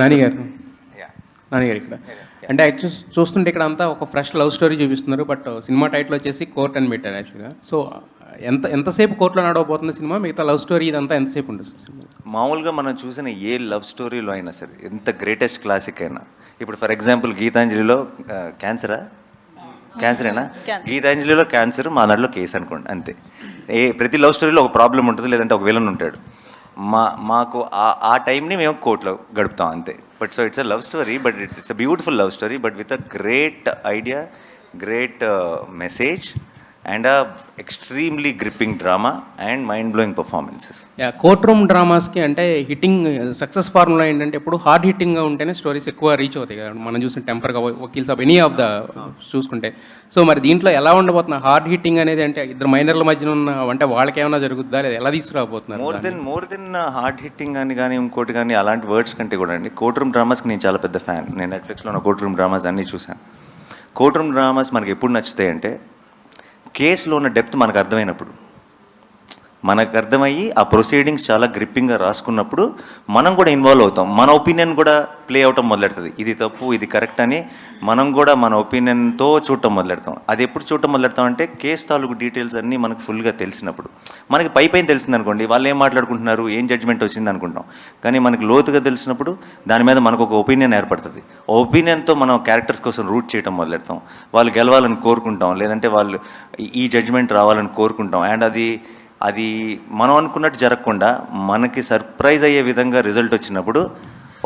నానిగారు నానిగారు ఇక్కడ అంటే యాక్చువల్ చూస్తుంటే ఇక్కడ అంతా ఒక ఫ్రెష్ లవ్ స్టోరీ చూపిస్తున్నారు. బట్ సినిమా టైటిల్ వచ్చేసి కోర్ట్ అని పెట్టారు యాక్చువల్గా. సో ఎంతసేపు కోర్టులో నడవబోతుంది సినిమా? మిగతా లవ్ స్టోరీ ఇదంతా ఎంతసేపు ఉంటుంది సినిమా? మామూలుగా మనం చూసిన ఏ లవ్ స్టోరీలో అయినా సరే, ఎంత గ్రేటెస్ట్ క్లాసిక్ అయినా, ఇప్పుడు ఫర్ ఎగ్జాంపుల్ గీతాంజలిలో క్యాన్సరేనా, గీతాంజలిలో క్యాన్సర్, మా దాంట్లో కేసు అనుకోండి, అంతే. ప్రతి లవ్ స్టోరీలో ఒక ప్రాబ్లం ఉంటుంది, లేదంటే ఒక విలన్ ఉంటాడు. మాకు ఆ టైంని మేము కోర్టులో గడుపుతాం, అంతే. But so it's a love story, but it's a beautiful love story, but with a great idea, great message and extremely gripping drama and mind blowing performances. Court room డ్రామాస్కి అంటే హిట్టింగ్ సక్సెస్ ఫార్ములా ఏంటంటే ఎప్పుడు hard హిట్టింగ్గా ఉంటేనే stories ఎక్కువ reach అవుతాయి కదా. మనం చూసిన టెంపర్గా, వకీల్స్ ఆఫ్ ఎనీ ఆఫ్ ద చూసుకుంటే. సో మరి దీంట్లో ఎలా ఉండబోతున్నా హార్డ్ హిట్టింగ్ అనేది? అంటే ఇద్దరు మైనర్ల మధ్యన ఉన్న అంటే వాళ్ళకి ఏమైనా జరుగుతుందా, లేదా ఎలా తీసుకురాబోతున్నారు? మోర్ దెన్ హార్డ్ హిట్టింగ్ అని కానీ ఇంకోటి కానీ అలాంటి వర్డ్స్ కంటే కూడా అండి, కోర్ట్ రూమ్ డ్రామాస్కి నేను చాలా పెద్ద ఫ్యాన్. నేను నెట్ఫ్లిక్స్లో ఉన్న కోర్ట్ రూమ్ డ్రామాస్ అన్నీ చూశాను. కోర్ట్ రూమ్ డ్రామాస్ మనకి ఎప్పుడు నచ్చుతాయి అంటే, కేసులో ఉన్న డెప్త్ మనకు అర్థమైనప్పుడు, మనకు అర్థమయ్యి ఆ ప్రొసీడింగ్స్ చాలా గ్రిప్పింగ్గా రాసుకున్నప్పుడు మనం కూడా ఇన్వాల్వ్ అవుతాం. మన ఒపీనియన్ కూడా ప్లే అవటం మొదలెడుతుంది. ఇది తప్పు, ఇది కరెక్ట్ అని మనం కూడా మన ఒపీనియన్తో చూడటం మొదలెడతాం. అది ఎప్పుడు చూడటం మొదలెడతాం అంటే, కేసు తాలూకు డీటెయిల్స్ అన్నీ మనకు ఫుల్గా తెలిసినప్పుడు. మనకి పైన తెలిసింది అనుకోండి, వాళ్ళు ఏం మాట్లాడుకుంటున్నారు, ఏం జడ్జ్మెంట్ వచ్చింది అనుకుంటాం. కానీ మనకి లోతుగా తెలిసినప్పుడు దాని మీద మనకు ఒక ఒపీనియన్ ఏర్పడుతుంది. ఆ ఒపీనియన్తో మనం క్యారెక్టర్స్ కోసం రూట్ చేయడం మొదలెడతాం. వాళ్ళు గెలవాలని కోరుకుంటాం, లేదంటే వాళ్ళు ఈ జడ్జ్మెంట్ రావాలని కోరుకుంటాం. అండ్ అది మనం అనుకున్నట్టు జరగకుండా మనకి సర్ప్రైజ్ అయ్యే విధంగా రిజల్ట్ వచ్చినప్పుడు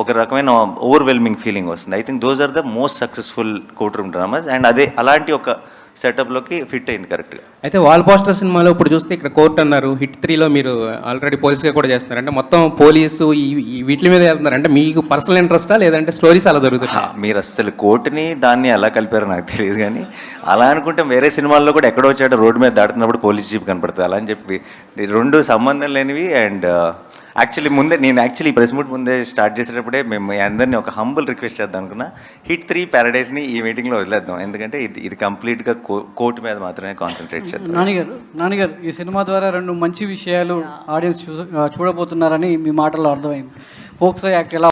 ఒక రకమైన ఓవర్వెల్మింగ్ ఫీలింగ్ వస్తుంది. I think those are the most successful courtroom dramas. And అదే అలాంటి ఒక సెటప్లోకి ఫిట్ అయింది కరెక్ట్గా. అయితే వాల్ పోస్టర్ సినిమాలో ఇప్పుడు చూస్తే ఇక్కడ కోర్ట్ అన్నారు, హిట్ 3లో మీరు ఆల్రెడీ పోలీస్గా కూడా చేస్తున్నారు. అంటే మొత్తం పోలీసు వీటి మీద వెళ్తున్నారు. అంటే మీకు పర్సనల్ ఇంట్రెస్టా, లేదంటే స్టోరీస్ అలా దొరుకుతాయి? మీరు అసలు కోర్టుని దాన్ని ఎలా కలిపారో నాకు తెలియదు, కానీ అలా అనుకుంటే వేరే సినిమాల్లో కూడా ఎక్కడో వచ్చాడో రోడ్డు మీద దాటుతున్నప్పుడు పోలీస్ జీప్ కనపడుతుంది. అలా అని చెప్పి రెండు సంబంధం లేనివి. అండ్ నేను ప్రెస్ మీట్ ముందే స్టార్ట్ చేసేటప్పుడే మేము అందరినీ ఒక హంబుల్ రిక్వెస్ట్ చేద్దాం అనుకున్నా, హిట్ 3 ప్యారడైజ్ని ఈ మీటింగ్లో వదిలేద్దాం. ఎందుకంటే ఇది కంప్లీట్గా కోర్టు మీద మాత్రమే కాన్సన్ట్రేట్ చేద్దాం. నాన్నగారు ఈ సినిమా ద్వారా 2 మంచి విషయాలు ఆడియన్స్ చూడబోతున్నారని మీ మాటల్లో అర్థమైంది. ఫోక్సో యాక్ట్ ఎలా